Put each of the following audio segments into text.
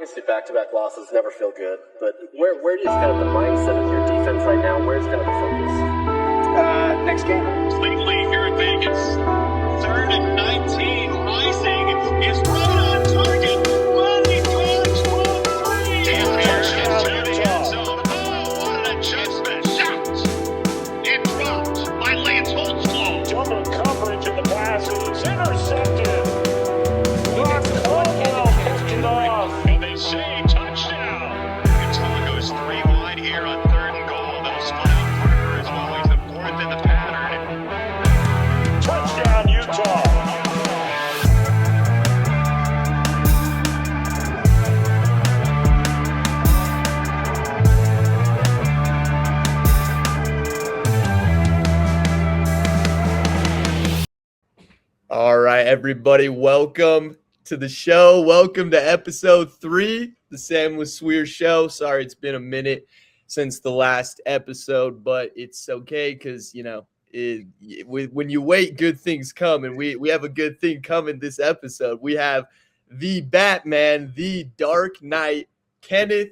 obviously back-to-back losses never feel good, but where is kind of the mindset of your defense right now? Where's kind of the focus? Next game. Lately here in Vegas, 3rd and 19, rising is right on target. Money towards 1-3. Damn pitch to the end zone. Oh, what an adjustment. Shot. It dropped by Lance Holtzclaw. Double coverage of the pass is intercepted. And they say touchdown. Utah goes 3 wide here on 3rd and goal. They'll split out Parker as well. He's the 4th in the pattern. Touchdown, Utah. All right, everybody, welcome to the show. Welcome to episode 3, the Sam LeSueur show. Sorry, it's been a minute since the last episode, but it's okay because, you know, when you wait, good things come, and we have a good thing coming this episode. We have the Batman, the Dark Knight, Kenneth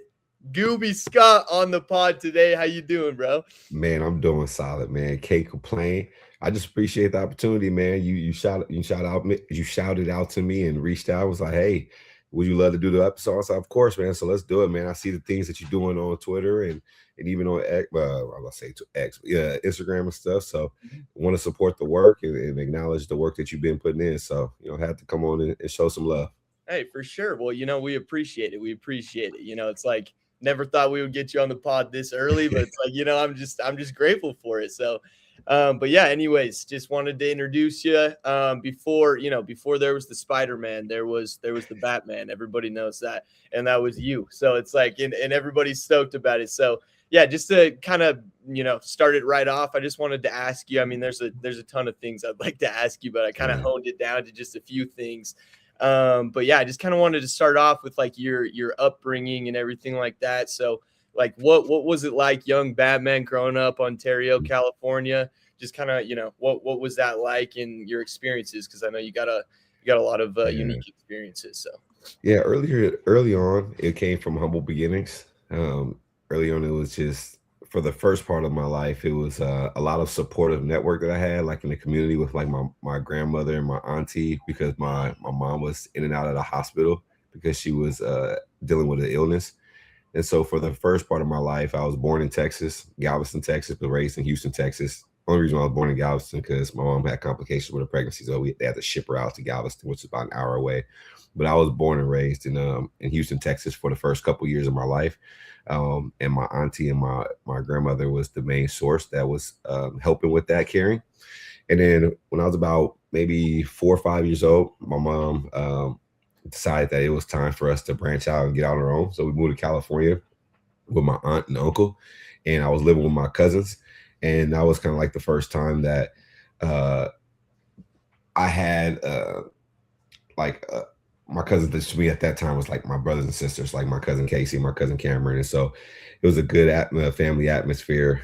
Goobie Scott on the pod today. How you doing, bro? Man, I'm doing solid, man. Can't complain. I just appreciate the opportunity, man. You shouted out to me and reached out. I was like, hey, would you love to do the episode? I said, of course, man. So let's do it, man. I see the things that you're doing on Twitter and even on Instagram and stuff. So I want to support the work and acknowledge the work that you've been putting in. So, had to come on and show some love. Hey, for sure. Well, we appreciate it. We appreciate it. It's like never thought we would get you on the pod this early, but it's like, I'm just grateful for it. So but yeah, anyways, just wanted to introduce you. Before there was the Spider-Man, there was the Batman. Everybody knows that, and that was you. So it's like, and everybody's stoked about it. So yeah, just to kind of start it right off, I just wanted to ask you. I mean, there's a ton of things I'd like to ask you, but I kind of honed it down to just a few things. But yeah, I just kind of wanted to start off with like your upbringing and everything like that. So like, what was it like, young Batman growing up, Ontario, California? Just kind of, what was that like in your experiences? Because I know you got a lot of unique experiences. So yeah, early on, it came from humble beginnings. Early on, it was just, for the first part of my life, it was a lot of supportive network that I had, like in the community with like my grandmother and my auntie, because my mom was in and out of the hospital because she was dealing with an illness. And so for the first part of my life, I was born in Texas, Galveston, Texas, but raised in Houston, Texas. Only reason why I was born in Galveston because my mom had complications with her pregnancy, so they had to ship her out to Galveston, which is about an hour away. But I was born and raised in Houston, Texas for the first couple of years of my life. And my auntie and my grandmother was the main source that was helping with that caring. And then when I was about maybe 4 or 5 years old, my mom decided that it was time for us to branch out and get out on our own. So we moved to California with my aunt and uncle, and I was living with my cousins. And that was kind of like the first time that I had my cousins to me at that time was like my brothers and sisters, like my cousin Casey, my cousin Cameron. And so it was a good family atmosphere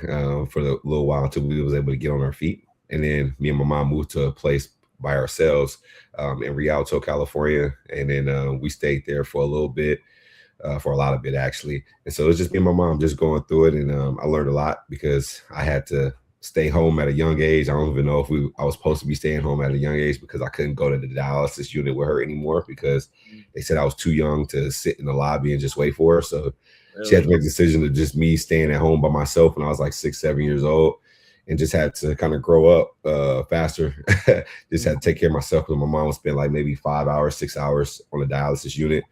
for the little while until we was able to get on our feet. And then me and my mom moved to a place by ourselves in Rialto, California. And then we stayed there for a little bit, for a lot of it actually. And so it was just me and my mom just going through it. And I learned a lot because I had to stay home at a young age. I don't even know if I was supposed to be staying home at a young age because I couldn't go to the dialysis unit with her anymore because they said I was too young to sit in the lobby and just wait for her. So she had to make a decision of just me staying at home by myself when I was like 6, 7 years old. And just had to kind of grow up faster. Just had to take care of myself because my mom would spend like maybe 5 hours, 6 hours on the dialysis unit.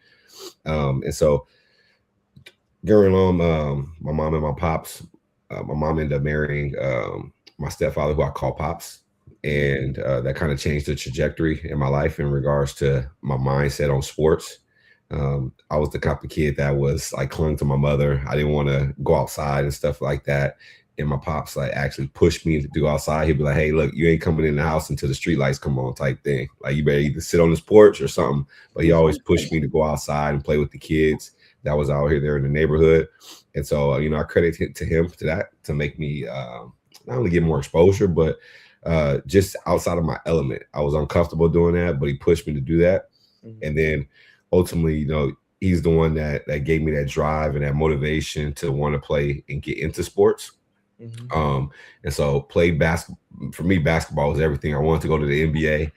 And so going on, my mom and my pops, my mom ended up marrying my stepfather, who I call Pops. And that kind of changed the trajectory in my life in regards to my mindset on sports. I was the type of kid that was like clung to my mother. I didn't want to go outside and stuff like that. And my pops like actually pushed me to go outside. He'd be like, hey, look, you ain't coming in the house until the street lights come on type thing. Like you better either sit on this porch or something. But he always pushed me to go outside and play with the kids that was out here there in the neighborhood. And so, I credit to him to that, to make me not only get more exposure, but just outside of my element. I was uncomfortable doing that, but he pushed me to do that. And then ultimately, he's the one that gave me that drive and that motivation to want to play and get into sports. And so for me, basketball was everything. I wanted to go to the NBA.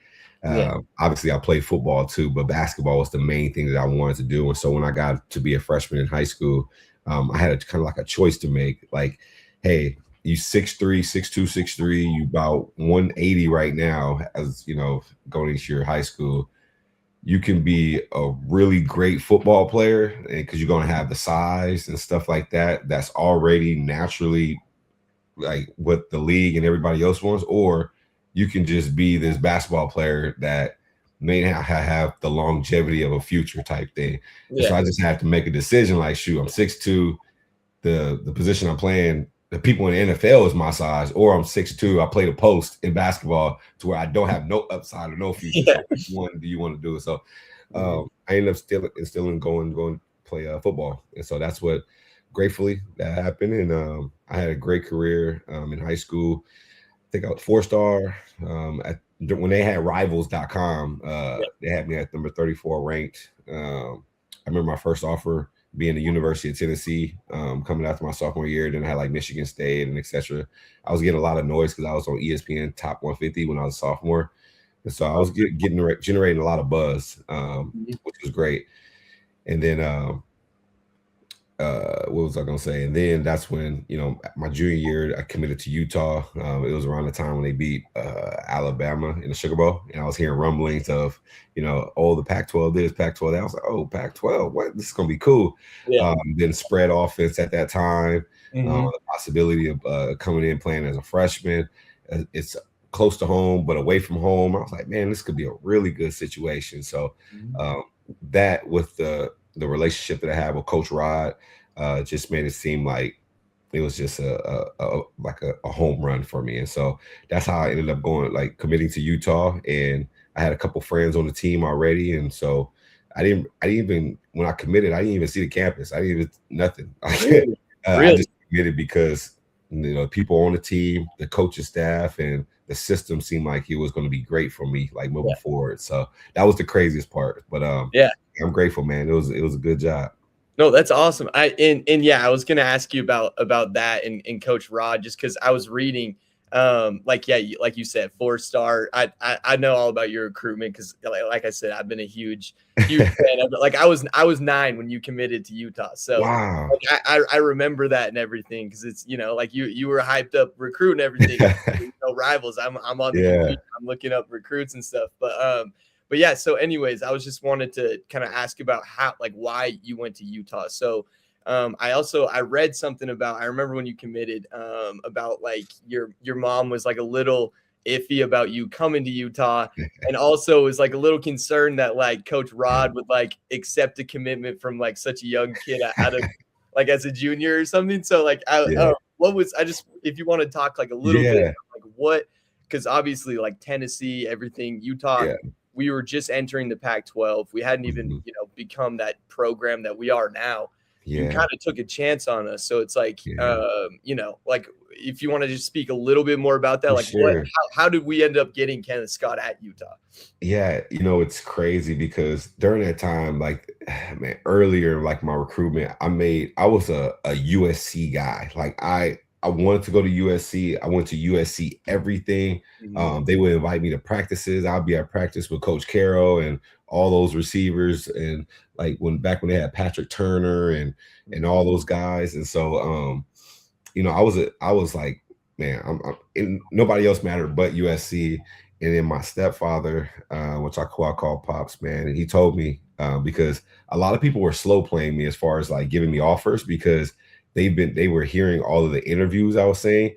Obviously I played football too, but basketball was the main thing that I wanted to do. And so when I got to be a freshman in high school, I had kind of like a choice to make. Like, hey, you 6'3", 6'2", 6'3", you about 180 right now, as you know, going into your high school. You can be a really great football player because you're going to have the size and stuff like that. That's already naturally like what the league and everybody else wants, or you can just be this basketball player that may not have the longevity of a future type thing. So I just have to make a decision like, shoot, I'm 6'2", the position I'm playing, the people in the NFL is my size, or I'm 6'2", I play the post in basketball to where I don't have no upside or no future. So which one do you want to do? So I ended up instilling going play football. And so that's what, gratefully, that happened. And I had a great career in high school. I think I was 4-star. When they had rivals.com, they had me at number 34 ranked. I remember my first offer being the University of Tennessee, coming after my sophomore year. Then I had like Michigan State and etc. I was getting a lot of noise because I was on ESPN Top 150 when I was a sophomore. And so I was generating a lot of buzz, which was great. And then what was I gonna say? And then that's when, you know, my junior year, I committed to Utah. It was around the time when they beat Alabama in the Sugar Bowl, and I was hearing rumblings of, you know, oh, the Pac-12 this, Pac-12 that. I was like, oh, Pac-12, what? This is gonna be cool. Then spread offense at that time, the possibility of coming in playing as a freshman. It's close to home, but away from home. I was like, man, this could be a really good situation. So that with the relationship that I have with Coach Rod just made it seem like it was just a home run for me. And so that's how I ended up committing to Utah. And I had a couple friends on the team already. And so I didn't even, when I committed, I didn't even see the campus. I didn't even, nothing. Really? I just committed because, you know, people on the team, the coaching staff, and the system seemed like it was going to be great for me, like moving forward. So that was the craziest part. But I'm grateful, man. It was a good job. No, that's awesome. I was gonna ask you about that and Coach Rod, just because I was reading, like you said, 4-star. I know all about your recruitment because, like I said, I've been a huge fan of it. Like I was 9 when you committed to Utah, so wow. Like, I remember that and everything because it's, you know, like you were hyped up recruiting everything. You know, rivals. I'm on the computer, I'm looking up recruits and stuff, But yeah, so anyways, I was just wanted to kind of ask about why you went to Utah. So I read something about, I remember when you committed, about like your mom was like a little iffy about you coming to Utah, and also was like a little concerned that like Coach Rod would like accept a commitment from like such a young kid out of like as a junior or something. So like if you want to talk like a little bit about, like what, because obviously like Tennessee, everything, Utah. We were just entering the Pac-12. We hadn't even, you know, become that program that we are now. You kind of took a chance on us. So it's like, you know, like if you want to just speak a little bit more about that, like how did we end up getting Kenneth Scott at Utah? Yeah, you know, it's crazy because during that time, like, man, earlier, like my recruitment, I was a USC guy. Like I wanted to go to USC. I went to USC everything. They would invite me to practices. I'll be at practice with Coach Carroll and all those receivers. And like back when they had Patrick Turner and all those guys. And so, you know, I was like, man, and nobody else mattered but USC. And then my stepfather, which I call Pops, man, and he told me, because a lot of people were slow playing me as far as like giving me offers, because they were hearing all of the interviews I was saying,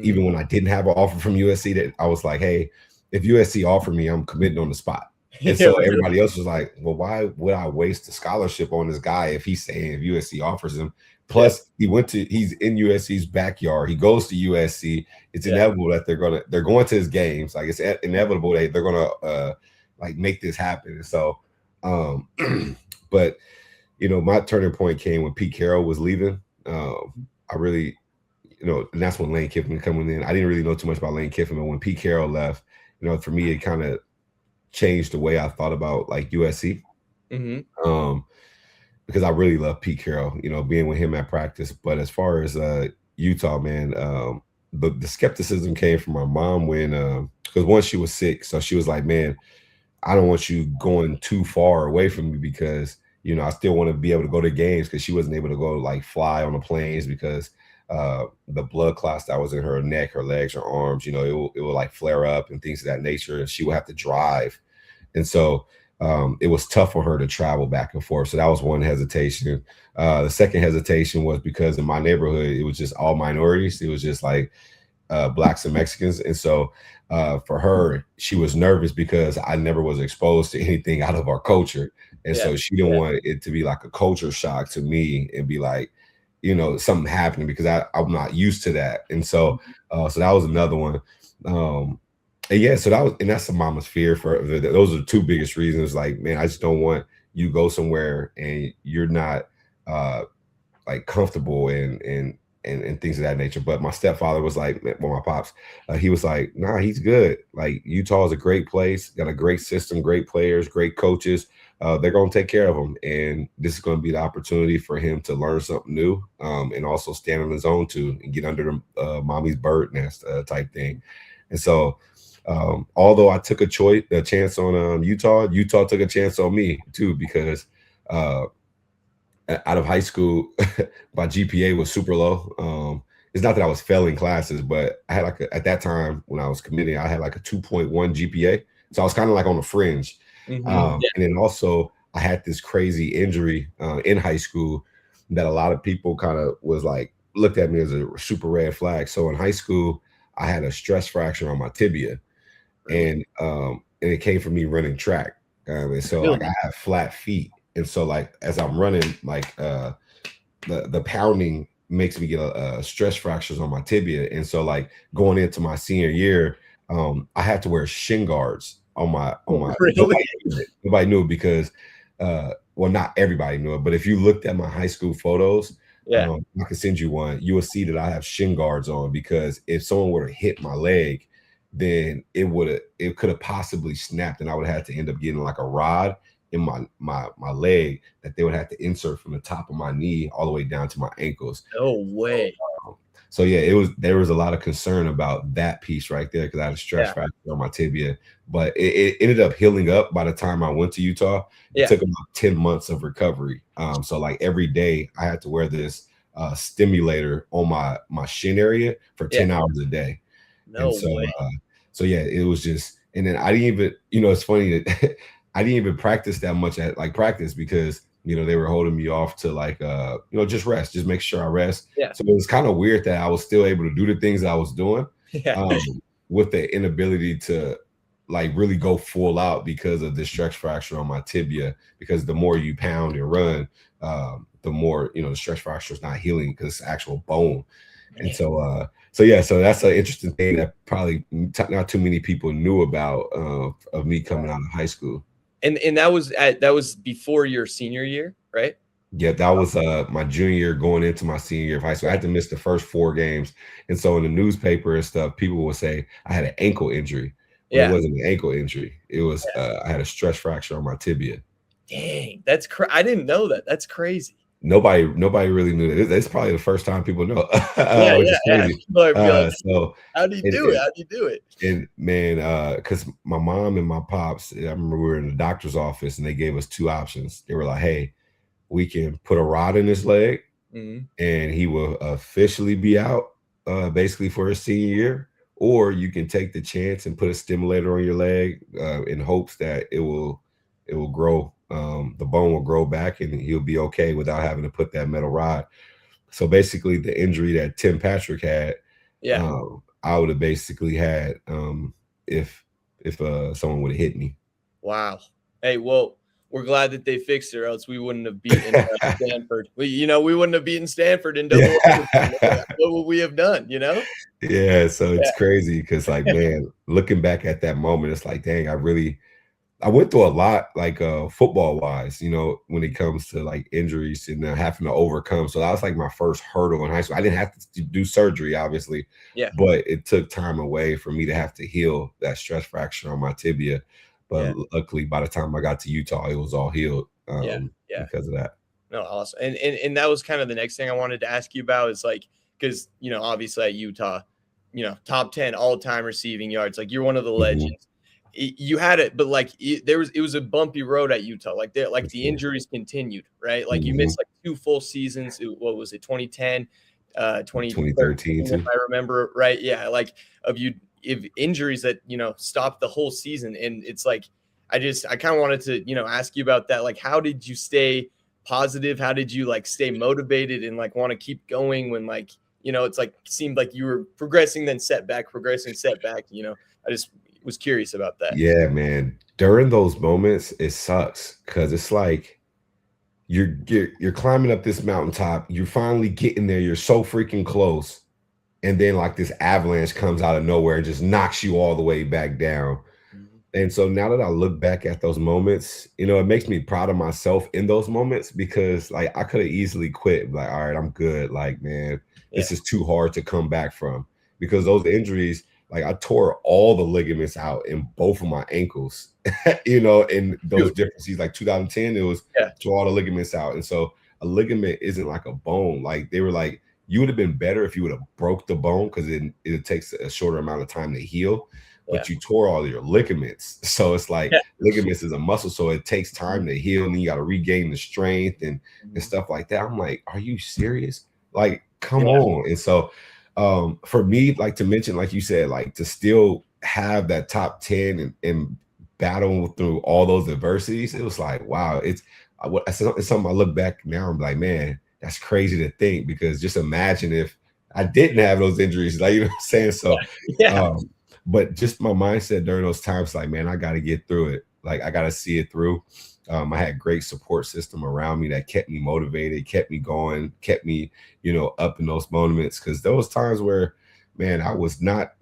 even when I didn't have an offer from USC, that I was like, hey, if USC offered me, I'm committing on the spot. And so everybody else was like, well, why would I waste a scholarship on this guy if he's saying if USC offers him? Plus, he's in USC's backyard. He goes to USC. It's inevitable that they're going to his games. Like it's inevitable that they're gonna like make this happen. And so, but you know, my turning point came when Pete Carroll was leaving. I really, you know, and that's when Lane Kiffin coming in. I didn't really know too much about Lane Kiffin, but when Pete Carroll left, you know, for me, it kind of changed the way I thought about like USC. because I really love Pete Carroll, being with him at practice. But as far as Utah, man, the skepticism came from my mom when because once she was sick, so she was like, man, I don't want you going too far away from me because I still want to be able to go to games because she wasn't able to go like fly on the planes because the blood clots that was in her neck, her legs, her arms, it would like flare up and things of that nature, and she would have to drive, and so it was tough for her to travel back and forth. So that was one hesitation. The second hesitation was because in my neighborhood it was just all minorities. It was just like Blacks and Mexicans, and so for her, she was nervous because I never was exposed to anything out of our culture, and so she didn't want it to be like a culture shock to me and be like, something happening because I'm not used to that, and so so that was another one. And yeah, so that's the mama's fear for those are the two biggest reasons. Like, man, I just don't want you go somewhere and you're not like comfortable and things of that nature. But my stepfather was like, well, my pops, he was like, nah, he's good. Like, Utah is a great place, got a great system, great players, great coaches. They're going to take care of him. And this is going to be the opportunity for him to learn something new and also stand on his own too and get under the mommy's bird nest type thing. And so although I took a chance on Utah took a chance on me too, because out of high school, my GPA was super low. It's not that I was failing classes, but I had at that time when I was committing, I had like a 2.1 GPA. So I was kind of like on the fringe. And then also I had this crazy injury in high school that a lot of people kind of was like, looked at me as a super red flag. So in high school, I had a stress fracture on my tibia. And it came from me running track. And so like I have flat feet. And so like as I'm running, like the pounding makes me get a stress fractures on my tibia. And so like going into my senior year, I had to wear shin guards on my Really? nobody knew it because well, not everybody knew it, but if you looked at my high school photos, I can send you one, you will see that I have shin guards on because if someone were to hit my leg, then it could have possibly snapped and I would have had to end up getting like a rod in my leg that they would have to insert from the top of my knee all the way down to my ankles. No way. So yeah, there was a lot of concern about that piece right there because I had a stress fracture on my tibia, but it ended up healing up by the time I went to Utah. It took about 10 months of recovery. So like every day I had to wear this stimulator on my shin area for 10 hours a day. No way. So yeah, it was just, and then I didn't even, it's funny that I didn't even practice that much at like practice because, they were holding me off to like, just rest, just make sure I rest. So it was kind of weird that I was still able to do the things I was doing with the inability to like really go full out because of this stress fracture on my tibia, because the more you pound and run, the more, the stress fracture is not healing because it's actual bone. And so that's an interesting thing that probably not too many people knew about of me coming out of high school. And that was before your senior year, right? Yeah, that was my junior year going into my senior year of high school. I had to miss the first 4 games. And so in the newspaper and stuff, people would say I had an ankle injury. It wasn't an ankle injury. It was I had a stress fracture on my tibia. Dang, that's I didn't know that. That's crazy. Nobody really knew that. It's probably the first time people know. Which is crazy. So how do you do it? How do you do it? And man, because my mom and my pops, I remember we were in the doctor's office and they gave us 2 options. They were like, "Hey, we can put a rod in his leg, and he will officially be out, basically for his senior year, or you can take the chance and put a stimulator on your leg in hopes that it will grow." The bone will grow back and he'll be okay without having to put that metal rod. So basically the injury that Tim Patrick had, I would have basically had if someone would have hit me. Wow. Hey, well, we're glad that they fixed it, or else we wouldn't have beaten Stanford. We wouldn't have beaten Stanford in double. What would we have done, Yeah, so it's crazy because like, man, looking back at that moment, it's like, dang, I went through a lot, like football wise, when it comes to like injuries and having to overcome. So that was like my first hurdle in high school. I didn't have to do surgery, obviously, but it took time away for me to have to heal that stress fracture on my tibia. But luckily, by the time I got to Utah, it was all healed because of that. No, awesome. And that was kind of the next thing I wanted to ask you about is like, because, you know, obviously at Utah, you know, top 10 all time receiving yards, like you're one of the legends. You had it, but like it was a bumpy road at Utah. Like the injuries continued, right? Like you missed like 2 full seasons. What was it? 2010, 2013, if I remember right. Yeah. Like if injuries that, you know, stopped the whole season. And it's like, I kind of wanted to, you know, ask you about that. Like, how did you stay positive? How did you like stay motivated and like want to keep going when like, you know, it's like seemed like you were progressing, then setback, you know? I just was curious about that. Yeah, man. During those moments, it sucks because it's like you're climbing up this mountaintop, you're finally getting there, you're so freaking close, and then like this avalanche comes out of nowhere and just knocks you all the way back down. And so now that I look back at those moments, you know, it makes me proud of myself in those moments because like I could have easily quit. Like, all right, I'm good. Like, man, this is too hard to come back from because those injuries, like I tore all the ligaments out in both of my ankles, you know, in those differences. Like 2010, it was tore all the ligaments out. And so a ligament isn't like a bone. Like they were like, you would have been better if you would have broke the bone because it takes a shorter amount of time to heal. But you tore all your ligaments. So it's like ligaments is a muscle. So it takes time to heal and you got to regain the strength and stuff like that. I'm like, are you serious? Like, come on. And so for me, like to mention, like you said, like to still have that top 10 and battle through all those adversities, it was like, wow, it's something I look back now. I'm like, man, that's crazy to think because just imagine if I didn't have those injuries, like, you know what I'm saying? So, but just my mindset during those times, like, man, I got to get through it. Like, I got to see it through. I had great support system around me that kept me motivated, kept me going, kept me, you know, up in those moments. Cause there was times where, man, I was not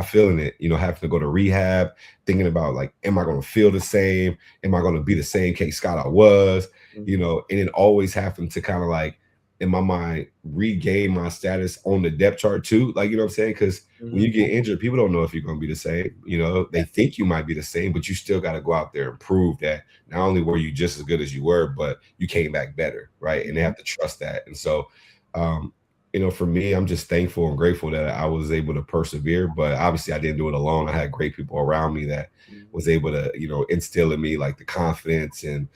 feeling it, you know, having to go to rehab, thinking about like, am I going to feel the same? Am I going to be the same Case Scott I was, you know, and it always happened to kind of like, in my mind, regain my status on the depth chart too. Like, you know what I'm saying? Because when you get injured, people don't know if you're going to be the same. You know, they think you might be the same, but you still got to go out there and prove that not only were you just as good as you were, but you came back better, right? And they have to trust that. And so, you know, for me, I'm just thankful and grateful that I was able to persevere. But obviously, I didn't do it alone. I had great people around me that was able to, you know, instill in me like the confidence and,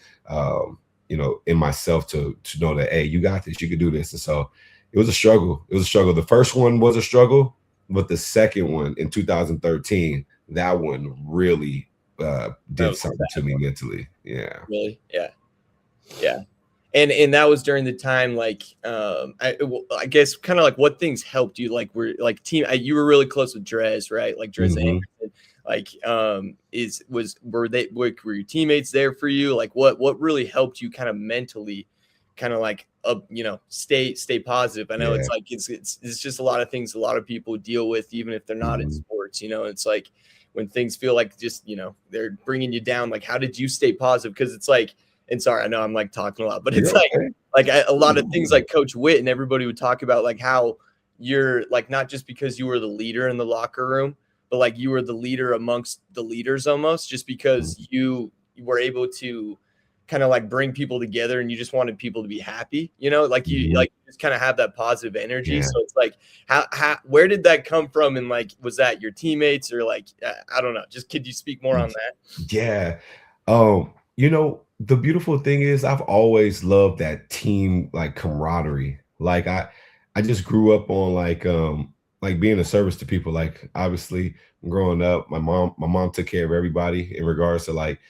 you know, in myself to know that, hey, you got this, you can do this. And so it was a struggle. It was a struggle. The first one was a struggle, but the second one in 2013, that one really did something to me mentally. Yeah. Really? Yeah. Yeah. And that was during the time, like, I guess kind of like what things helped you, like, were like you were really close with Drez, right? Like Drez Anderson. Like, were your teammates there for you? Like what really helped you kind of mentally kind of like, you know, stay positive? I know it's like, it's just a lot of things a lot of people deal with, even if they're not in sports, you know, it's like when things feel like just, you know, they're bringing you down, like, how did you stay positive? Cause it's like, and sorry, I know I'm like talking a lot, but it's a lot of things like Coach Witt and everybody would talk about like how you're like, not just because you were the leader in the locker room, but like you were the leader amongst the leaders almost, just because you were able to kind of like bring people together and you just wanted people to be happy, you know, like you like just kind of have that positive energy. So it's like, how where did that come from? And like, was that your teammates or like, I don't know, just could you speak more on that? Yeah. You know, the beautiful thing is I've always loved that team, like camaraderie. Like I just grew up on like being a service to people. Like obviously growing up, my mom took care of everybody in regards to like,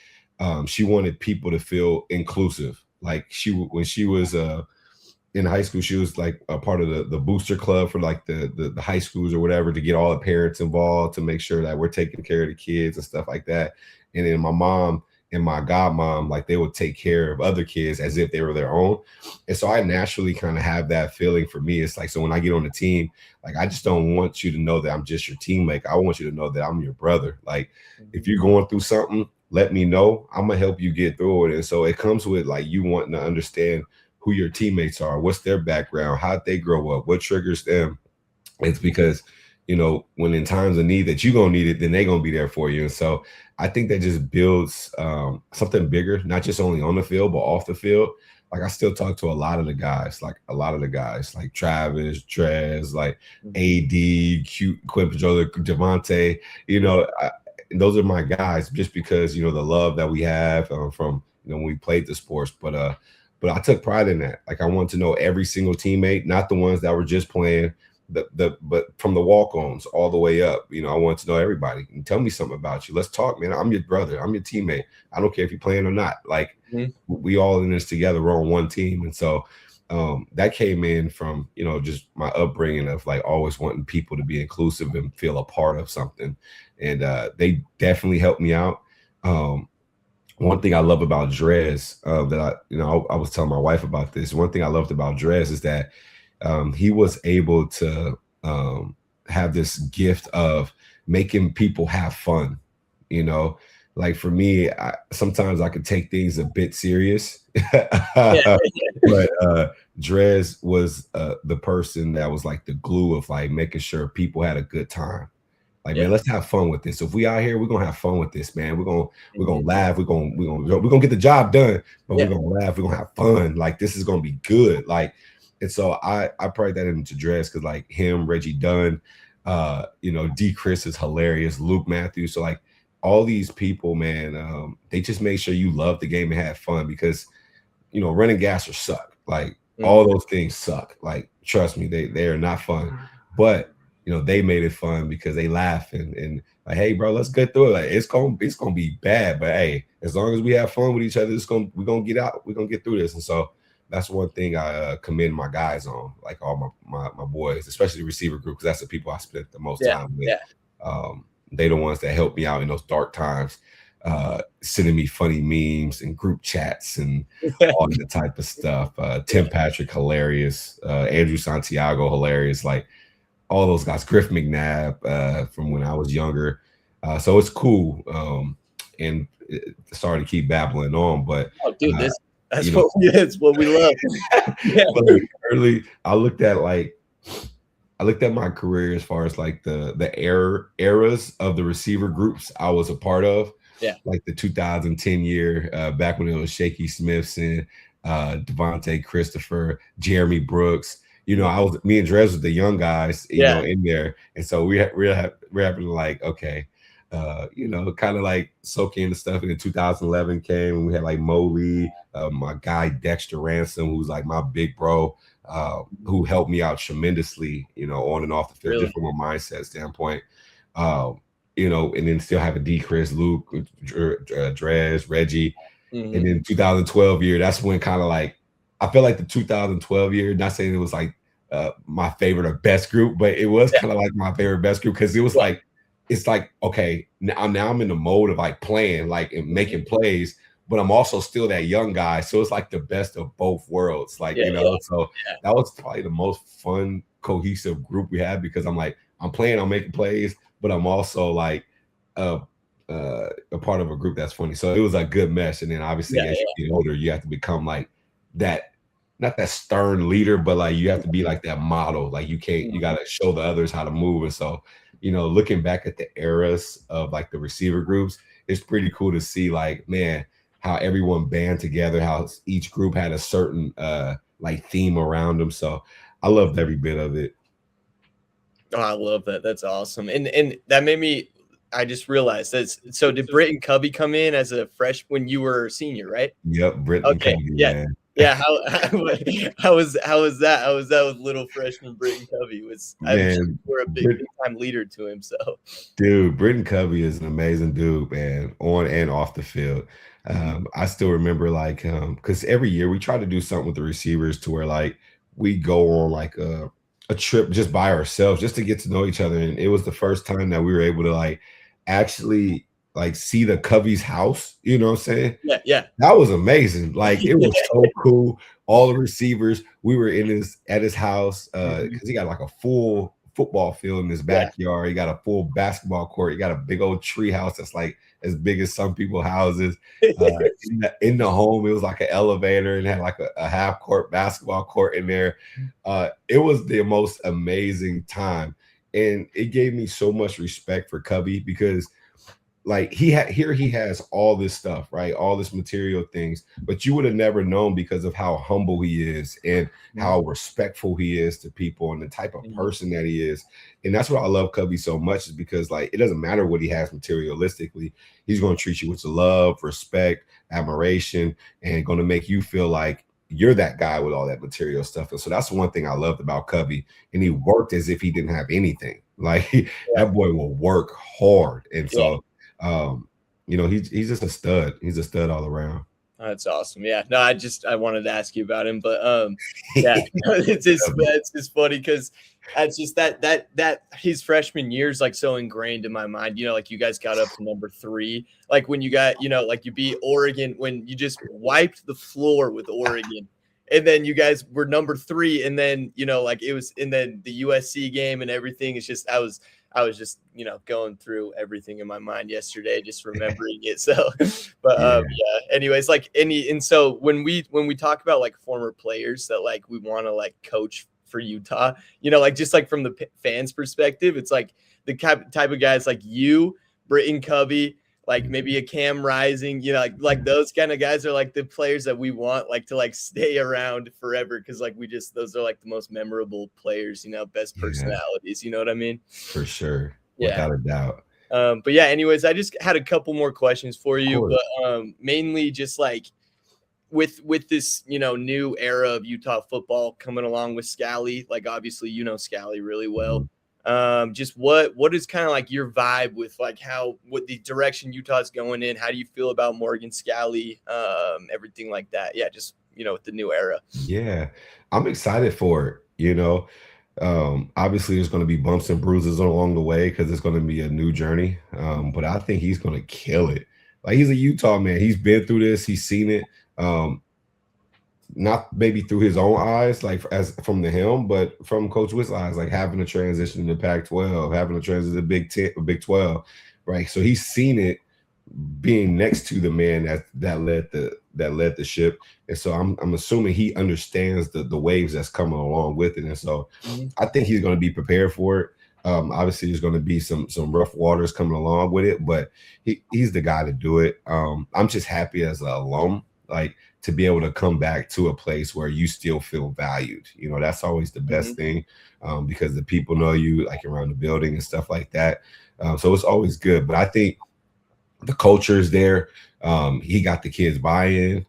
she wanted people to feel inclusive. Like when she was in high school, she was like a part of the booster club for like the high schools or whatever, to get all the parents involved, to make sure that we're taking care of the kids and stuff like that. And then my mom and my godmom, like they would take care of other kids as if they were their own. And so I naturally kind of have that feeling. For me, it's like, so when I get on the team, like, I just don't want you to know that I'm just your teammate. I want you to know that I'm your brother. Like, if you're going through something, let me know. I'm gonna help you get through it. And so it comes with like you wanting to understand who your teammates are, what's their background, how'd they grow up, what triggers them. It's because, you know, when in times of need that you're gonna need it, then they're gonna be there for you. And so I think that just builds something bigger, not just only on the field, but off the field. like I still talk to a lot of the guys, like Travis, Trez, like AD, Quinn Pajola, Javante, those are my guys just because, the love that we have from, when we played the sports. But I took pride in that. Like I wanted to know every single teammate, not the ones that were just playing, but from the walk-ons all the way up. I want to know everybody. And tell me something about you. Let's talk, man. I'm your brother. I'm your teammate. I don't care if you're playing or not. Like we all in this together. We're on one team. And so that came in from, just my upbringing of like always wanting people to be inclusive and feel a part of something. And they definitely helped me out. One thing I love about Drez that I was telling my wife about this. One thing I loved about Drez is that he was able to have this gift of making people have fun. Like for me, sometimes I could take things a bit serious, but Drez was the person that was like the glue of like making sure people had a good time. Like, man, let's have fun with this. So if we out here, we're gonna have fun with this, man. We're gonna laugh. We're gonna get the job done, but we're gonna laugh. We're gonna have fun. Like this is gonna be good. Like, and so I pride that into Drez because like him, Reggie Dunn, D. Chris is hilarious. Luke Matthews. So like all these people, man, they just make sure you love the game and have fun because running gasser suck. Like all those things suck. Like trust me, they are not fun, but they made it fun because they laugh and like, hey, bro, let's get through it. Like, it's gonna be bad, but hey, as long as we have fun with each other, we're gonna get out. We're gonna get through this. And so that's one thing I commend my guys on, like all my boys, especially the receiver group, because that's the people I spent the most time with. They the ones that helped me out in those dark times, sending me funny memes and group chats and all that type of stuff. Tim Patrick, hilarious. Andrew Santiago, hilarious. Like all those guys, Griff McNabb from when I was younger. So it's cool. And sorry to keep babbling on, but that's what we love. But early, I looked at my career as far as like the eras of the receiver groups I was a part of. Yeah, like the 2010 year, back when it was Shaky Smithson, Devontae Christopher, Jeremy Brooks. Me and Drez was the young guys, in there, and so we're having like, okay, kind of like soak in the stuff. And then 2011 came, and we had like Mo Lee, my guy Dexter Ransom, who's like my big bro, who helped me out tremendously, on and off the field, just from a mindset standpoint. And then still have a D. Chris, Luke, Drez, Reggie, and then 2012 year. That's when kind of like. I feel like the 2012 year, not saying it was like my favorite or best group, but it was kind of like my favorite best group because it was like, it's like, okay, now I'm in the mode of like playing, like and making plays, but I'm also still that young guy. So it's like the best of both worlds. Like, so that was probably the most fun, cohesive group we had because I'm like, I'm playing, I'm making plays, but I'm also like a part of a group that's funny. So it was a good mesh. And then obviously as you get older, you have to become like that. Not that stern leader, but like you have to be like that model. Like you got to show the others how to move. And so, looking back at the eras of like the receiver groups, it's pretty cool to see like, man, how everyone band together, how each group had a certain like theme around them. So I loved every bit of it. Oh, I love that. That's awesome. And that made me, I just realized so did Britton Covey come in as a fresh when you were a senior, right? Yep. Britton Covey, man. Yeah, how was that? How was that with little freshman Britton Covey? We're a big time leader to him. So, dude, Britton Covey is an amazing dude, man, on and off the field. I still remember like because every year we try to do something with the receivers to where like we go on like a trip just by ourselves just to get to know each other. And it was the first time that we were able to like actually like see the Covey's house, you know what I'm saying? Yeah. That was amazing. Like it was so cool. All the receivers, we were at his house because he got like a full football field in his backyard. He got a full basketball court. He got a big old tree house that's like as big as some people's houses. In the home, it was like an elevator and had like a half court basketball court in there. It was the most amazing time. And it gave me so much respect for Covey because like he has all this stuff, right? All this material things, but you would have never known because of how humble he is and how respectful he is to people and the type of person that he is. And that's what I love Cubby so much, is because like it doesn't matter what he has materialistically, he's going to treat you with love, respect, admiration, and going to make you feel like you're that guy with all that material stuff. And so that's one thing I loved about Cubby. And he worked as if he didn't have anything. Like that boy will work hard. And so you know, he's just a stud. He's a stud all around. Oh, that's awesome. Yeah. No, I wanted to ask you about him, but yeah, it's just funny because that's just that his freshman year is like so ingrained in my mind. You know, like you guys got up to number 3, like when you got, you know, like you beat Oregon, when you just wiped the floor with Oregon. And then you guys were number 3, and then, you know, like it was, and then the USC game and everything. It's just I was just, you know, going through everything in my mind yesterday, just remembering it. So, but yeah. Anyways, like and so when we talk about like former players that like we want to like coach for Utah, you know, like just like from the fans' perspective, it's like the type of guys like you, Britton Covey, like maybe a Cam Rising, you know, like those kind of guys are like the players that we want like to like stay around forever, because like those are like the most memorable players, you know, best personalities, you know what I mean? For sure. Without a doubt. But yeah, anyways, I just had a couple more questions for you, but mainly just like with this, you know, new era of Utah football coming along with Scalley, like obviously you know Scalley really well. Just what is kind of like your vibe with like what the direction Utah's going in? How do you feel about Morgan Scalley, everything like that? Yeah, just, you know, with the new era. Yeah, I'm excited for it. You know, obviously there's going to be bumps and bruises along the way because it's going to be a new journey. But I think he's going to kill it. Like he's a Utah man. He's been through this. He's seen it. Not maybe through his own eyes, like as from the helm, but from Coach Witt's eyes, like having a transition to Pac-12, having a transition to Big 10, Big 12, right? So he's seen it being next to the man that led the ship, and so I'm assuming he understands the waves that's coming along with it, and so I think he's going to be prepared for it. Obviously, there's going to be some rough waters coming along with it, but he's the guy to do it. I'm just happy as an alum, like, to be able to come back to a place where you still feel valued. You know, that's always the best thing, because the people know you, like around the building and stuff like that. So it's always good. But I think the culture is there. He got the kids buy-in.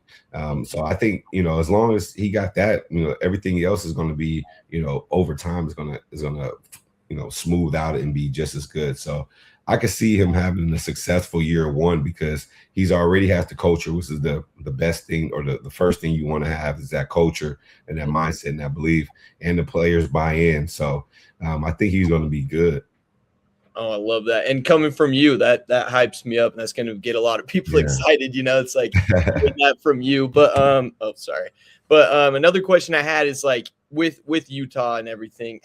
So I think, you know, as long as he got that, you know, everything else is going to be, you know, over time is gonna, you know, smooth out and be just as good. So I could see him having a successful year 1 because he's already has the culture, which is the best thing, or the first thing you want to have is that culture and that mindset and that belief, and the players buy in. So I think he's going to be good. Oh, I love that. And coming from you, that hypes me up, and that's going to get a lot of people excited. You know, it's like that from you. But another question I had is like with Utah and everything,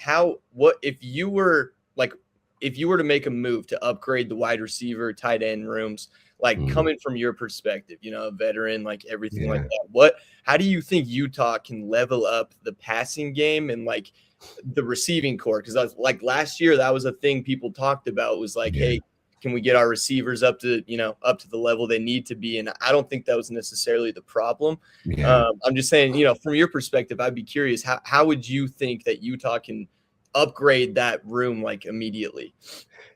if you were to make a move to upgrade the wide receiver, tight end rooms, like coming from your perspective, you know, a veteran, like everything like that, how do you think Utah can level up the passing game and like the receiving core? Because like last year, that was a thing people talked about, was like, hey, can we get our receivers up to the level they need to be? And I don't think that was necessarily the problem. I'm just saying, you know, from your perspective, I'd be curious, how would you think that Utah can upgrade that room like immediately?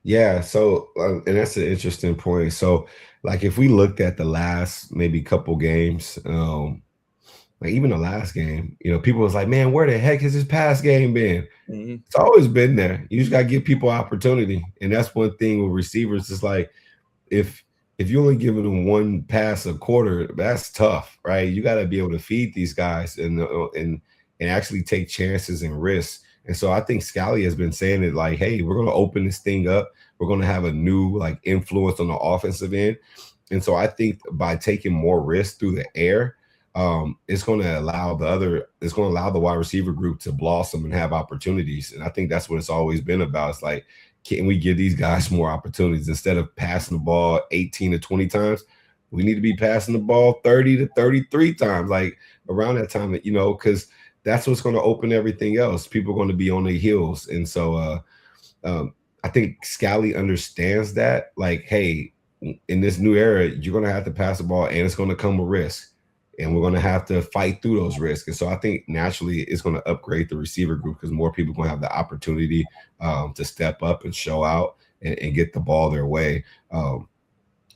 Yeah. So, and that's an interesting point. So like if we looked at the last maybe couple games, like even the last game, you know, people was like, man, where the heck has this pass game been? It's always been there. You just got to give people opportunity. And that's one thing with receivers. It's like, if you only giving them one pass a quarter, that's tough, right? You got to be able to feed these guys and actually take chances and risks. And so I think Scalley has been saying it like, hey, we're going to open this thing up. We're going to have a new like influence on the offensive end. And so I think by taking more risks through the air, it's going to allow the wide receiver group to blossom and have opportunities. And I think that's what it's always been about. It's like, can we give these guys more opportunities instead of passing the ball 18 to 20 times? We need to be passing the ball 30 to 33 times, like around that time, that, you know, because that's what's going to open everything else. People are going to be on their heels. And so I think Scalley understands that, like, hey, in this new era, you're going to have to pass the ball, and it's going to come with risk. And we're going to have to fight through those risks. And so I think naturally it's going to upgrade the receiver group because more people are going to have the opportunity to step up and show out and get the ball their way.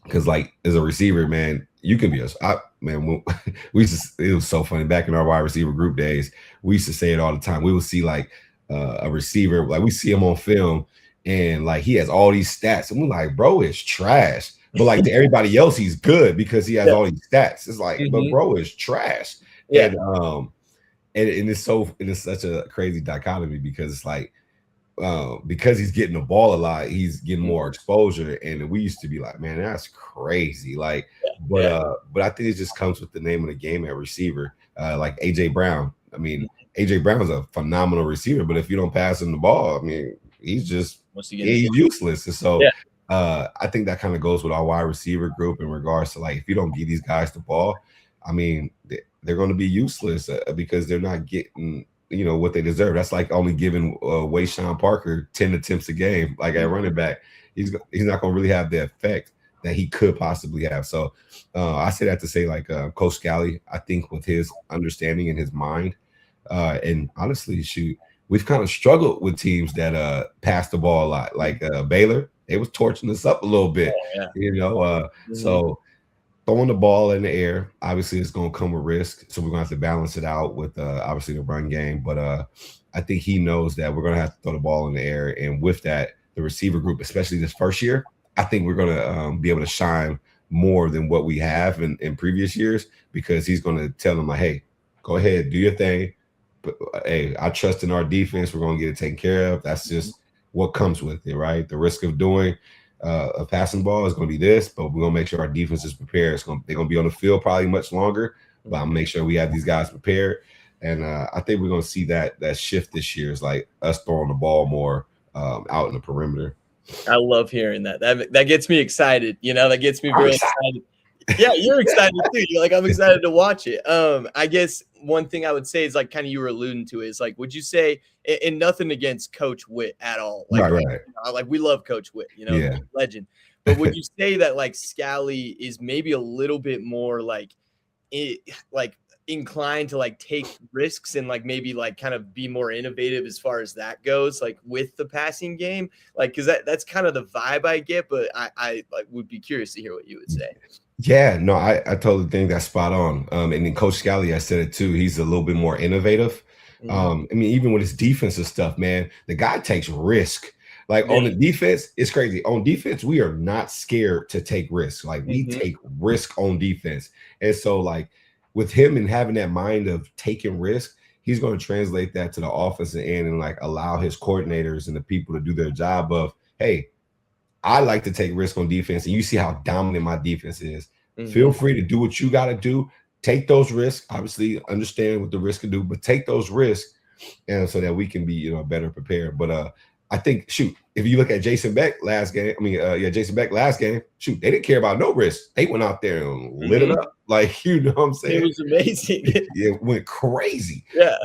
Because like as a receiver, man, you can be we used to, it was so funny back in our wide receiver group days. We used to say it all the time. We would see like a receiver, like we see him on film and like he has all these stats. And we're like, bro, it's trash. But like to everybody else, he's good because he has all these stats. It's like, but bro is trash. Yeah. And it's such a crazy dichotomy because it's like because he's getting the ball a lot, he's getting more exposure. And we used to be like, man, that's crazy. Like, but I think it just comes with the name of the game at receiver. Like AJ Brown. I mean, AJ Brown is a phenomenal receiver, but if you don't pass him the ball, I mean, he's useless. And so I think that kind of goes with our wide receiver group in regards to like if you don't give these guys the ball, I mean, they're going to be useless because they're not getting what they deserve. That's like only giving Wayshawn Parker 10 attempts a game, like at running back. He's not going to really have the effect that he could possibly have. So I say that to say like Coach Scalley, I think with his understanding in his mind, and honestly, we've kind of struggled with teams that pass the ball a lot, like Baylor. They was torching us up a little bit, so throwing the ball in the air, obviously it's going to come with risk. So we're going to have to balance it out with obviously the run game. But I think he knows that we're going to have to throw the ball in the air. And with that, the receiver group, especially this first year, I think we're going to be able to shine more than what we have in previous years because he's going to tell them like, hey, go ahead, do your thing. But hey, I trust in our defense. We're going to get it taken care of. That's just what comes with it, right? The risk of doing a passing ball is going to be this, but we're going to make sure our defense is prepared. They're going to be on the field probably much longer, but I'm going to make sure we have these guys prepared. And I think we're going to see that shift this year is like us throwing the ball more out in the perimeter. I love hearing that. That gets me excited. That gets me very excited. Yeah, you're excited too. You're like, I'm excited to watch it. I guess one thing I would say is like kind of you were alluding to is like, would you say, and nothing against Coach Witt at all? Like, right. Like we love Coach Witt, legend. But would you say that like Scalley is maybe a little bit more like inclined to like take risks and like maybe like kind of be more innovative as far as that goes, like with the passing game? Like, because that's kind of the vibe I get, but I like would be curious to hear what you would say. Yeah, no, I totally think that's spot on. And then Coach Scalley, I said it too. He's a little bit more innovative. I mean, even with his defensive stuff, man, the guy takes risk. Like on the defense, it's crazy. On defense, we are not scared to take risks. Like we take risk on defense. And so like with him and having that mind of taking risk, he's going to translate that to the offensive end and like allow his coordinators and the people to do their job of, hey, I like to take risk on defense, and you see how dominant my defense is. Feel free to do what you got to do. Take those risks. Obviously, understand what the risk can do, but take those risks, and so that we can be better prepared. But I think if you look at Jason Beck last game, Jason Beck last game, they didn't care about no risk. They went out there and lit it up, like what I'm saying. It was amazing. It went crazy. Yeah.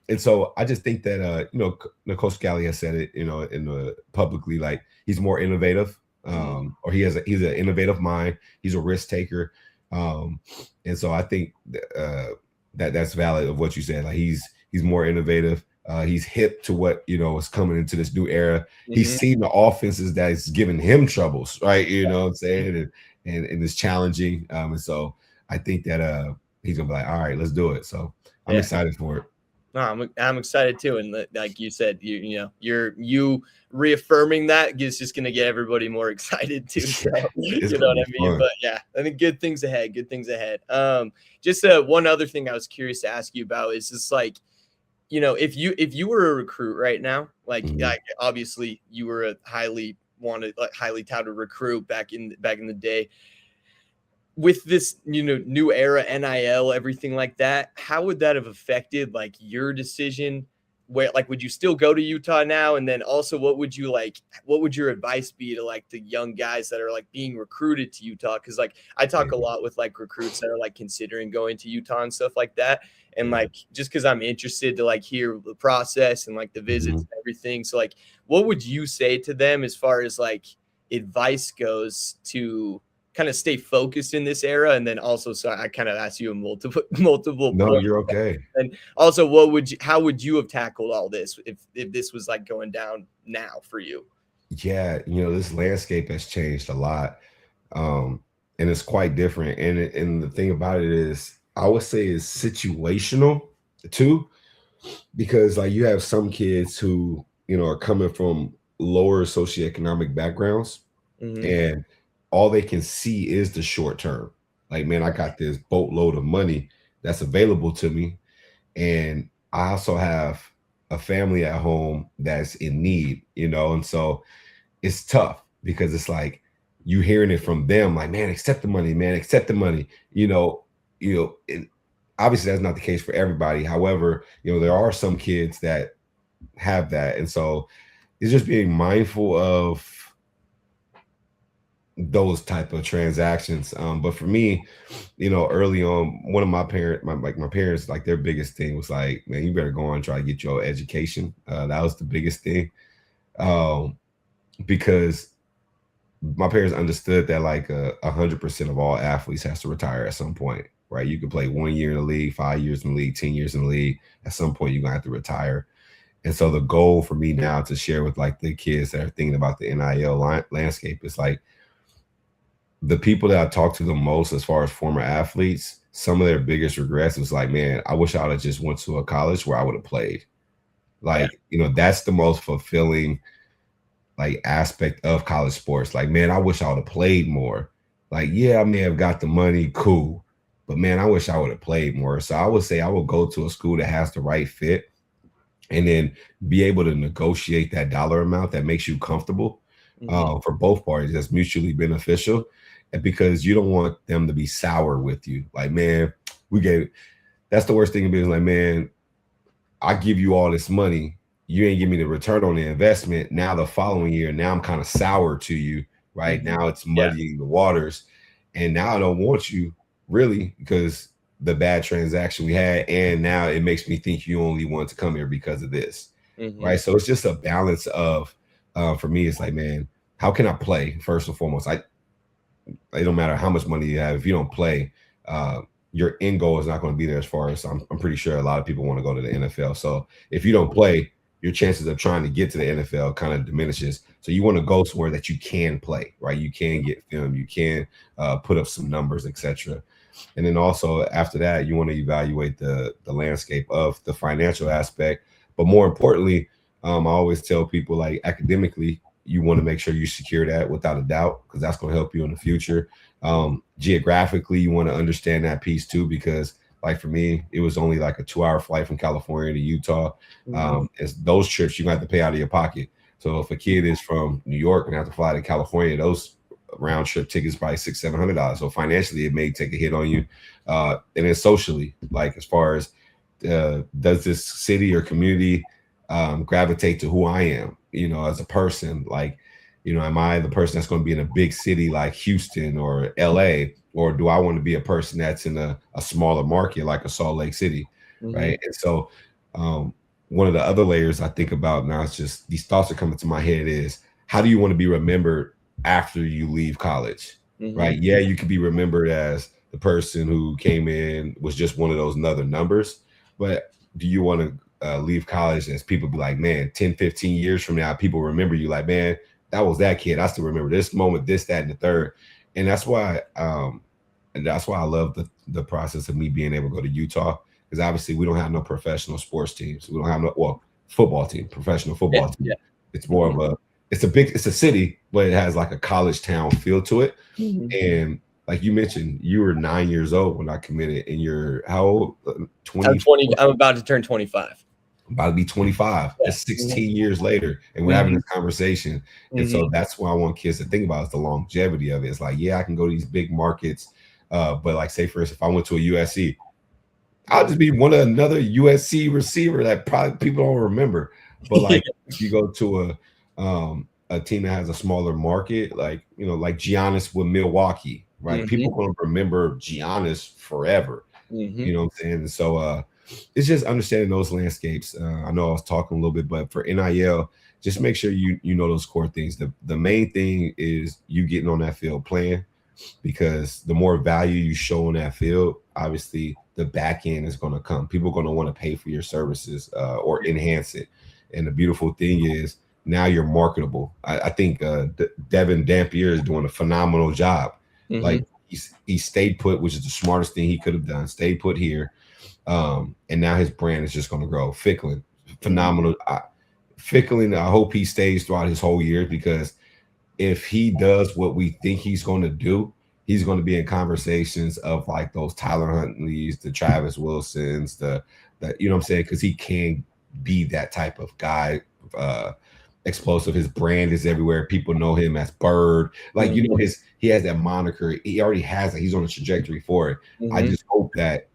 And so I just think that Coach Scalley has said it, in the publicly, like he's more innovative, or he's an innovative mind. He's a risk taker, and so I think that's valid of what you said. Like he's more innovative. He's hip to what is coming into this new era. He's seen the offenses that is giving him troubles, right? What I'm saying, and it's challenging. And so I think that he's gonna be like, all right, let's do it. So I'm excited for it. No, I'm excited too, and like you said, you reaffirming that is just going to get everybody more excited too. So, you know what I mean? Fun. But yeah, I think good things ahead. Just one other thing I was curious to ask you about is just like, if you were a recruit right now, like obviously you were a highly wanted, like highly touted recruit back in the day. With this, new era, NIL, everything like that, how would that have affected like your decision? Where like, would you still go to Utah now? And then also, what would your advice be to like the young guys that are like being recruited to Utah? Because like I talk a lot with like recruits that are like considering going to Utah and stuff like that. And like, just because I'm interested to like hear the process and like the visits and everything. So like, what would you say to them as far as like, advice goes to kind of stay focused in this era? And then also, so I kind of asked you a multiple No, points. you're okay. And also, how would you have tackled all this if this was like going down now for you? Yeah, this landscape has changed a lot. And it's quite different. And the thing about it is, I would say it's situational too, because like you have some kids who, are coming from lower socioeconomic backgrounds, and all they can see is the short term. Like, man, I got this boatload of money that's available to me. And I also have a family at home that's in need, and so it's tough because it's like you hearing it from them, like, man, accept the money, man, accept the money, and obviously that's not the case for everybody. However, there are some kids that have that. And so it's just being mindful of those type of transactions. But for me, early on, one of my parents, like their biggest thing was like, man, you better go on and try to get your education. That was the biggest thing. Because my parents understood that like 100% of all athletes has to retire at some point, right? You can play 1 year in the league, 5 years in the league, 10 years in the league. At some point, you're gonna have to retire. And so the goal for me now to share with like the kids that are thinking about the NIL landscape is like the people that I talk to the most as far as former athletes, some of their biggest regrets was like, man, I wish I would have just went to a college where I would have played. Like, that's the most fulfilling like aspect of college sports. Like, man, I wish I would have played more. Like, yeah, I may have got the money, cool, but man, I wish I would have played more. So I would say I would go to a school that has the right fit, and then be able to negotiate that dollar amount that makes you comfortable for both parties. That's mutually beneficial, and because you don't want them to be sour with you. Like, man, that's the worst thing in business. Like, man, I give you all this money, you ain't give me the return on the investment. Now the following year, now I'm kind of sour to you, right? Now it's muddying the waters, and now I don't want you really because the bad transaction we had, and now it makes me think you only want to come here because of this, right? So it's just a balance of, for me, it's like, man, how can I play first and foremost? It don't matter how much money you have, if you don't play, your end goal is not going to be there. As far as I'm pretty sure a lot of people want to go to the NFL. So if you don't play, your chances of trying to get to the NFL kind of diminishes. So you want to go somewhere that you can play, right? You can get film, you can put up some numbers, etc. And then also after that, you want to evaluate the landscape of the financial aspect. But more importantly, I always tell people, like, academically, you want to make sure you secure that without a doubt, because that's going to help you in the future. Geographically, you want to understand that piece too, because like for me, it was only like a 2-hour flight from California to Utah. It's those trips you're going to have to pay out of your pocket. So if a kid is from New York and have to fly to California, those round trip tickets probably $600-700. So financially, it may take a hit on you. And then socially, like as far as does this city or community gravitate to who I am, as a person? Like, am I the person that's going to be in a big city like Houston or LA, or do I want to be a person that's in a smaller market like a Salt Lake City, right? And so one of the other layers I think about now, it's just these thoughts are coming to my head, is how do you want to be remembered after you leave college, right? Yeah, you could be remembered as the person who came in, was just one of those other numbers, but do you want to leave college as people be like, man, 10-15 years from now, people remember you like, man, that was that kid. I still remember this moment, this, that, and the third. And that's why I love the process of me being able to go to Utah, because obviously we don't have no professional sports teams. We don't have football team, professional football team. Yeah. It's more of it's a city, but it has like a college town feel to it. And like you mentioned, you were 9 years old when I committed, and you're how old? 20? I'm 20. I'm about to turn 25. About to be 25. Yeah. It's 16 years later, and we're having this conversation. And so that's what I want kids to think about, is the longevity of it. It's like, yeah, I can go to these big markets, but like, say for instance, if I went to a USC, I'll just be another USC receiver that probably people don't remember. But like, if you go to a team that has a smaller market, like like Giannis with Milwaukee, right? People gonna remember Giannis forever. You know what I'm saying? And so it's just understanding those landscapes. I know I was talking a little bit, but for NIL, just make sure you know those core things. The main thing is you getting on that field playing, because the more value you show on that field, obviously the back end is going to come. People are going to want to pay for your services or enhance it. And the beautiful thing is now you're marketable. I think Devin Dampier is doing a phenomenal job. Like he stayed put, which is the smartest thing he could have done. Stayed put here. And now his brand is just going to grow. Ficklin, phenomenal. Ficklin, I hope he stays throughout his whole year, because if he does what we think he's going to do, he's going to be in conversations of like those Tyler Huntleys, the Travis Wilsons, the you know what I'm saying? Because he can be that type of guy, explosive. His brand is everywhere. People know him as Bird. Like, you know, he has that moniker. He already has it. He's on a trajectory for it. I just hope that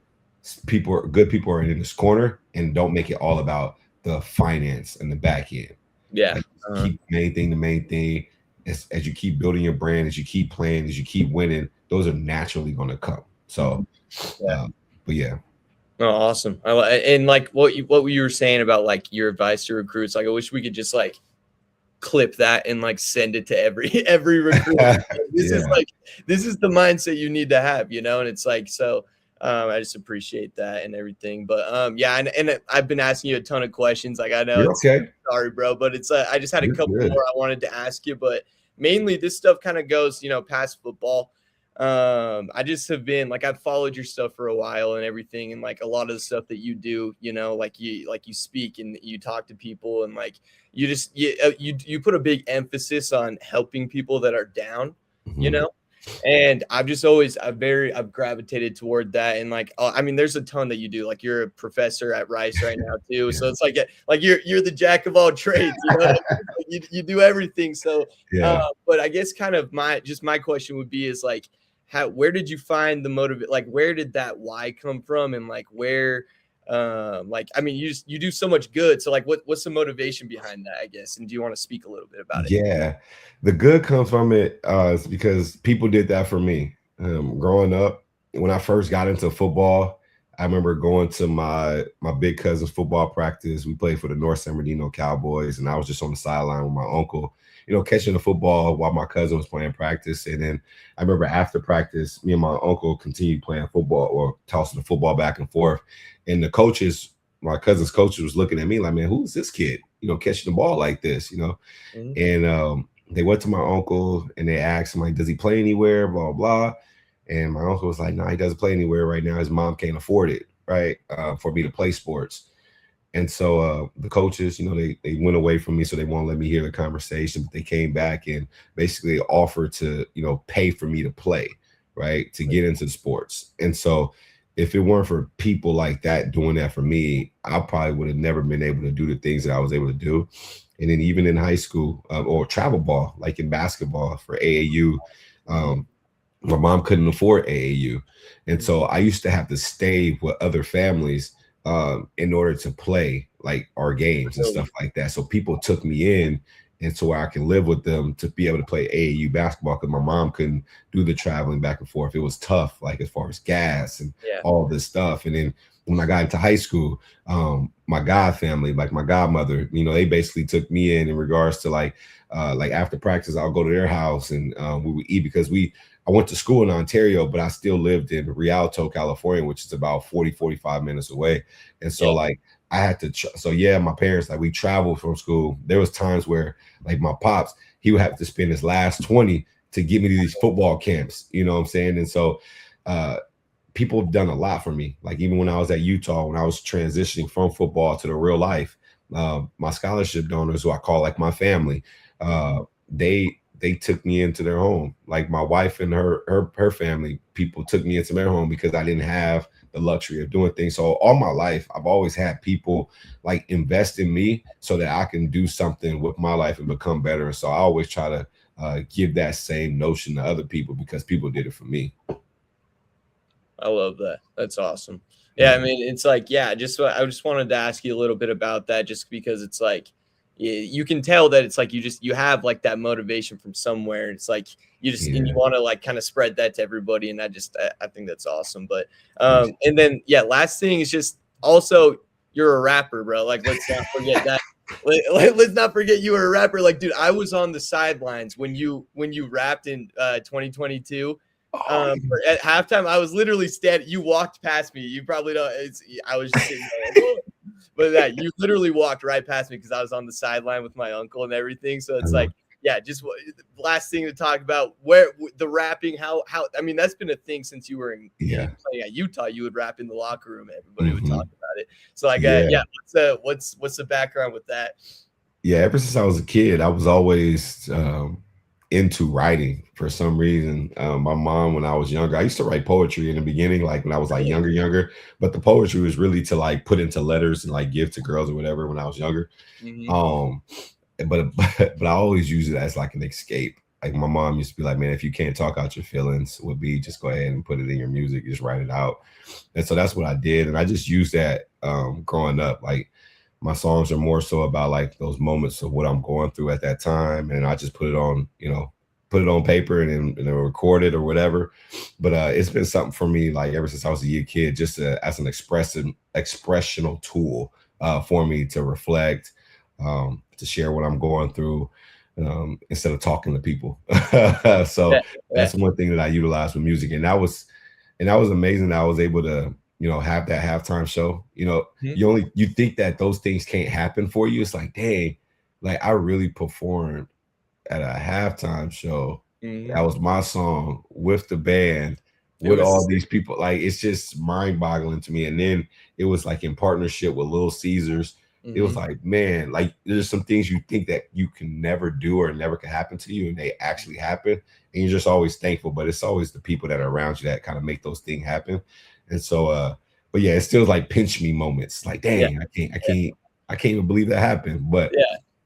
good people are in this corner and don't make it all about the finance and the back end. Yeah. Like, keep the main thing. As you keep building your brand, as you keep playing, as you keep winning, those are naturally going to come. So, but yeah. Oh, awesome. And like what you were saying about like your advice to recruits, like I wish we could just like clip that and like send it to every recruit. This is the mindset you need to have, you know? And it's like, so I just appreciate that and everything. But yeah, and I've been asking you a ton of questions. Like I know You're okay. Sorry, bro, but it's I just had a couple more I wanted to ask you, but mainly this stuff kind of goes, you know, past football. I just have been like, I've followed your stuff for a while and everything. And like a lot of the stuff that you do, you know, like you speak and you talk to people, and like you put a big emphasis on helping people that are down, you know? And I've gravitated toward that. And like, I mean, there's a ton that you do. Like you're a professor at Rice right now too. So it's like you're the jack of all trades, you know? you do everything. So, but I guess kind of my question would be is like, where did you find the motive? Like, where did that why come from? And like, where, like, I mean, you do so much good. So like, what's the motivation behind that, I guess? And do you want to speak a little bit about it? Yeah, the good comes from it is because people did that for me. Growing up, when I first got into football, I remember going to my big cousin's football practice. We played for the North San Bernardino Cowboys, and I was just on the sideline with my uncle, you know, catching the football while my cousin was playing practice. And then I remember after practice, me and my uncle continued playing football or tossing the football back and forth. And the coaches, my cousin's coaches, was looking at me like, man, who is this kid, you know, catching the ball like this, you know? And they went to my uncle and they asked him, like, does he play anywhere, blah, blah. And my uncle was like, no, he doesn't play anywhere right now. His mom can't afford it, right, for me to play sports. And so the coaches, you know, they went away from me, so they won't let me hear the conversation. But they came back and basically offered to, you know, pay for me to play, right, to get into sports. And so if it weren't for people like that doing that for me, I probably would have never been able to do the things that I was able to do. And then even in high school or travel ball, like in basketball for AAU, my mom couldn't afford AAU. And so I used to have to stay with other families in order to play like our games and stuff like that. So people took me in, and so I can live with them to be able to play AAU basketball, because my mom couldn't do the traveling back and forth. It was tough, like as far as gas and all this stuff. And then when I got into high school, my god family, like my godmother, you know, they basically took me in regards to like after practice, I'll go to their house and we would eat, because I went to school in Ontario, but I still lived in Rialto, California, which is about 45 minutes away. And so like I had to, my parents, like we traveled from school. There was times where like my pops, he would have to spend his last 20 to get me to these football camps, you know what I'm saying? And so people have done a lot for me. Like even when I was at Utah, when I was transitioning from football to the real life, my scholarship donors, who I call like my family, they took me into their home. Like my wife and her family, people took me into their home because I didn't have the luxury of doing things. So all my life, I've always had people like invest in me so that I can do something with my life and become better. And so I always try to give that same notion to other people, because people did it for me. I love that. That's awesome. Yeah, I mean, it's like, I just wanted to ask you a little bit about that, just because it's like, you can tell that it's like you have like that motivation from somewhere. It's like you and you want to like kind of spread that to everybody, and I think that's awesome. But and then last thing is just Also, you're a rapper, bro. Like, let's not forget that. Let's not forget you were a rapper. Like, dude, I was on the sidelines when you rapped in 2022. At halftime, I was literally standing. You walked past me. You probably don't. I was just sitting there, like, but that you literally walked right past me because I was on the sideline with my uncle and everything. So it's like, yeah, just last thing to talk about where the rapping. How I mean, that's been a thing since you were playing at Utah. You would rap in the locker room. Everybody would talk about it. So like, what's the background with that? Yeah, ever since I was a kid, I was always into writing for some reason. My mom, when I was younger, I used to write poetry in the beginning, like when I was like younger, but the poetry was really to like put into letters and like give to girls or whatever when I was younger. But I always use it as like an escape. Like my mom used to be like, man, if you can't talk out your feelings, would be just go ahead and put it in your music, just write it out. And so that's what I did. And I just used that growing up. Like my songs are more so about like those moments of what I'm going through at that time. And I just put it on, put it on paper and then record it or whatever. But it's been something for me, like ever since I was a kid, just as an expressional tool for me to reflect, to share what I'm going through instead of talking to people. So that's one thing that I utilize with music. And that was amazing that I was able to, have that halftime show. You think that those things can't happen for you. It's like, dang, like I really performed at a halftime show. That was my song with the band, with all these people. Like, it's just mind-boggling to me. And then it was like in partnership with Little Caesars. It was like, man, like there's some things you think that you can never do or never can happen to you, and they actually happen. And you're just always thankful, but it's always the people that are around you that kind of make those things happen. And so, but yeah, it still like pinch me moments. Like, dang, I can't even believe that happened. But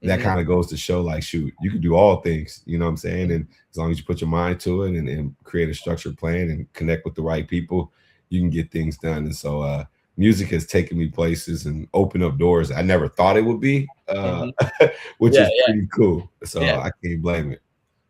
that kind of goes to show, like, shoot, you can do all things, you know what I'm saying? And as long as you put your mind to it and create a structured plan and connect with the right people, you can get things done. And so, music has taken me places and opened up doors I never thought it would be, which is pretty cool. So I can't blame it.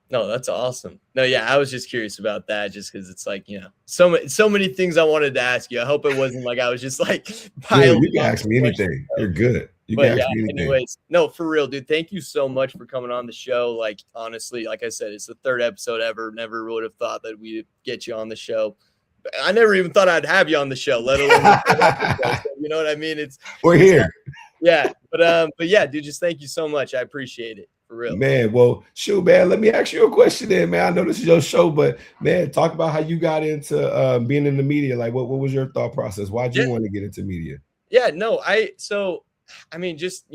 No, that's awesome. No, yeah, I was just curious about that, just because it's like, so many things I wanted to ask you. I hope it wasn't like I was just like piling. You can ask me anything. You're good. You can ask me anything. Anyways, no, for real, dude. Thank you so much for coming on the show. Like, honestly, like I said, it's the 3rd episode ever. Never would have thought that we'd get you on the show. I never even thought I'd have you on the show, let alone episode, you know what I mean? We're here. Yeah, but yeah, dude, just thank you so much. I appreciate it, for real. Man, well, shoot, man, let me ask you a question then, man. I know this is your show, but man, talk about how you got into being in the media. Like, what was your thought process? Why'd you want to get into media? Yeah, no, I mean, just,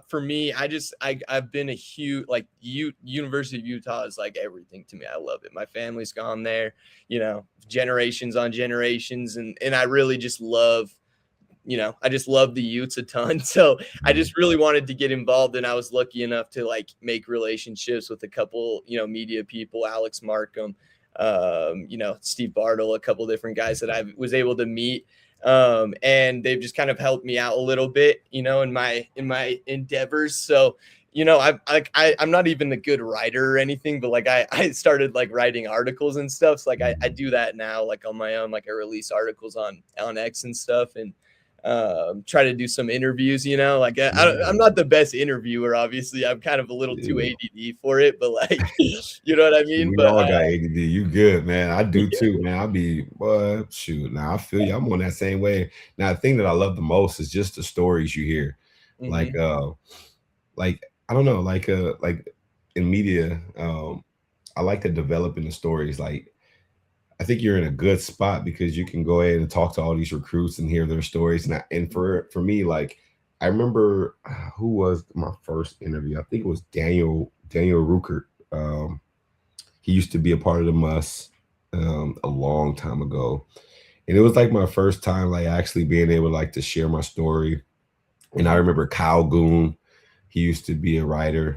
for me, I've been a huge, like, University of Utah is like everything to me. I love it. My family's gone there, generations on generations. And I really just love, I just love the Utes a ton. So I just really wanted to get involved. And I was lucky enough to like make relationships with a couple, media people, Alex Markham, Steve Bartle, a couple different guys that I was able to meet. And they've just kind of helped me out a little bit, in my endeavors. So, I'm not even a good writer or anything, but like I started like writing articles and stuff. So like I do that now, like on my own, like I release articles on X and stuff, and try to do some interviews, like I'm not the best interviewer, obviously. I'm kind of a little too ADD for it, but like, you know what I mean? We all got ADD. You good, man. I do too, man. I'll be, shoot. Now I feel you. I'm on that same way. Now, the thing that I love the most is just the stories you hear. Like, I don't know, like in media, I like to develop in the stories. Like, I think you're in a good spot because you can go ahead and talk to all these recruits and hear their stories. And for me, like, I remember who was my first interview. I think it was Daniel Ruckert. He used to be a part of the Muss a long time ago. And it was like my first time, like, actually being able like to share my story. And I remember Kyle Goon. He used to be a writer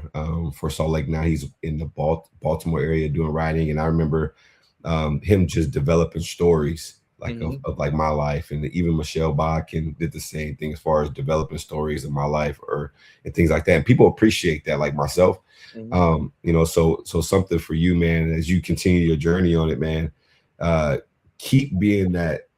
for Salt Lake. Now he's in the Baltimore area doing writing. And I remember him just developing stories like of like my life, and even Michelle Bodkin did the same thing as far as developing stories of my life and things like that. And people appreciate that, like myself. So something for you, man, as you continue your journey on it, man. Keep being that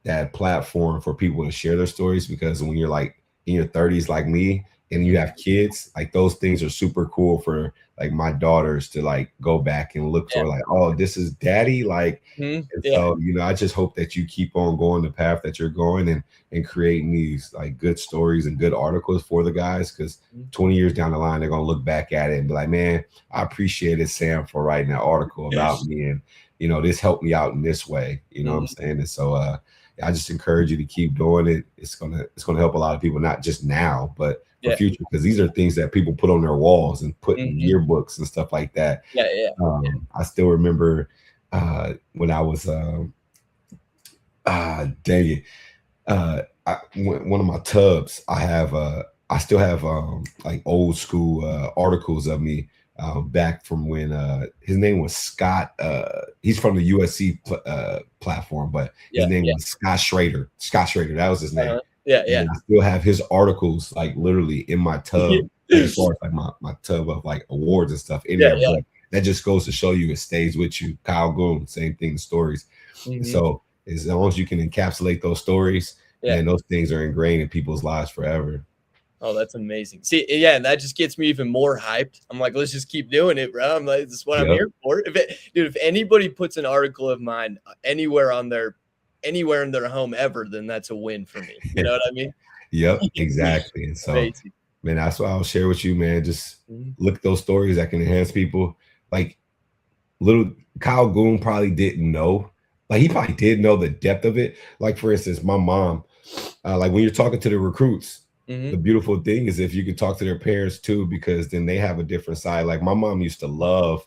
that platform for people to share their stories, because when you're like in your 30s like me and you have kids, like those things are super cool for like my daughters to like go back and look for, like, oh, this is daddy, like. And so, you know, I just hope that you keep on going the path that you're going and creating these like good stories and good articles for the guys, because 20 years down the line, they're going to look back at it and be like, man, I appreciated Sam for writing that article about me. And, you know, this helped me out in this way, you know what I'm saying? And so I just encourage you to keep doing it. It's gonna help a lot of people, not just now, but for future, because these are things that people put on their walls and put in yearbooks and stuff like that. I still remember when I was dang it, one of my tubs, I still have like old school articles of me back from when his name was Scott. He's from the USC platform, but his name was Scott Schrader. Scott Schrader, that was his name. And I still have his articles like literally in my tub, as far as like my tub of like awards and stuff in there. But that just goes to show you it stays with you. Kyle Goon, same thing, the stories. So as long as you can encapsulate those stories, and those things are ingrained in people's lives forever. Oh, that's amazing. See, and that just gets me even more hyped. I'm like, let's just keep doing it, bro. I'm like, this is what I'm here for. If anybody puts an article of mine anywhere in their home ever, then that's a win for me. You know what I mean? Yep, exactly. And so, man, that's what I'll share with you, man. Just look at those stories that can enhance people. Like little Kyle Goon probably didn't know. Like he probably did know the depth of it. Like for instance, my mom, like when you're talking to the recruits, the beautiful thing is if you can talk to their parents too, because then they have a different side. Like my mom used to love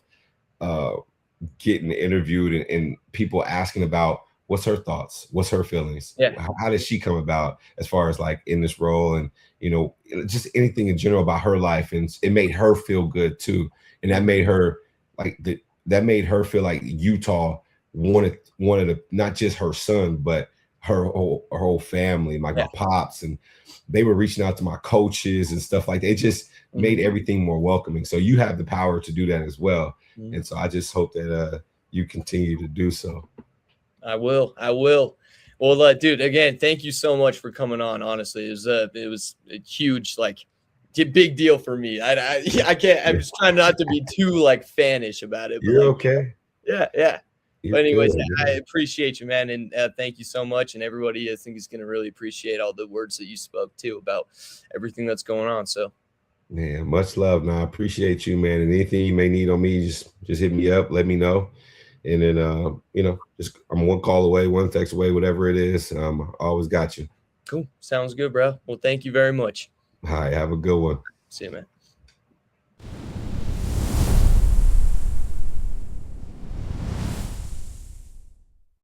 getting interviewed and people asking about what's her thoughts, what's her feelings, how did she come about as far as like in this role, and you know, just anything in general about her life. And it made her feel good too, and that made her like that made her feel like Utah wanted not just her son, but her whole family, like my pops, and they were reaching out to my coaches and stuff like that. It just made everything more welcoming. So you have the power to do that as well. And so I just hope that you continue to do so. I will. Well, dude, again, thank you so much for coming on. Honestly, it was a huge, like, big deal for me. I can't. I'm just trying not to be too like fanish about it. But, You're like, okay. Yeah. You're But anyways, good, I appreciate you, man, and thank you so much. And everybody, I think, is going to really appreciate all the words that you spoke too about everything that's going on. So, man, much love. Now I appreciate you, man. And anything you may need on me, just hit me up, let me know. And then you know, just I'm one call away, one text away, whatever it is. I always got you. Cool. Sounds good, bro. Well, thank you very much. All right, have a good one. See you, man.